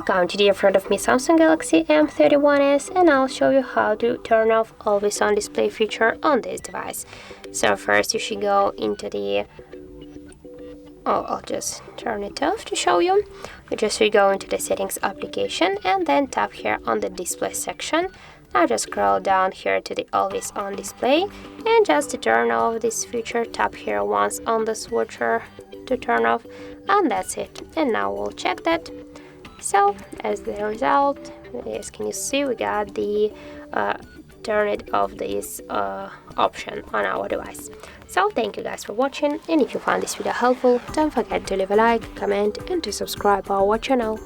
Welcome today in front of me Samsung Galaxy M31s, and I'll show you how to turn off always on display feature on this device. So first you should go into the I'll just turn it off to show you. You just should go into the settings application and then tap here on the display section. Now just scroll down here to the always on display, and just to turn off this feature, tap here once on the switcher to turn off, and that's it. And now we'll check that. So as the result, as can you see, we got the turn it off this option on our device. So thank you guys for watching, and if you found this video helpful, don't forget to leave a like, comment and to subscribe our channel.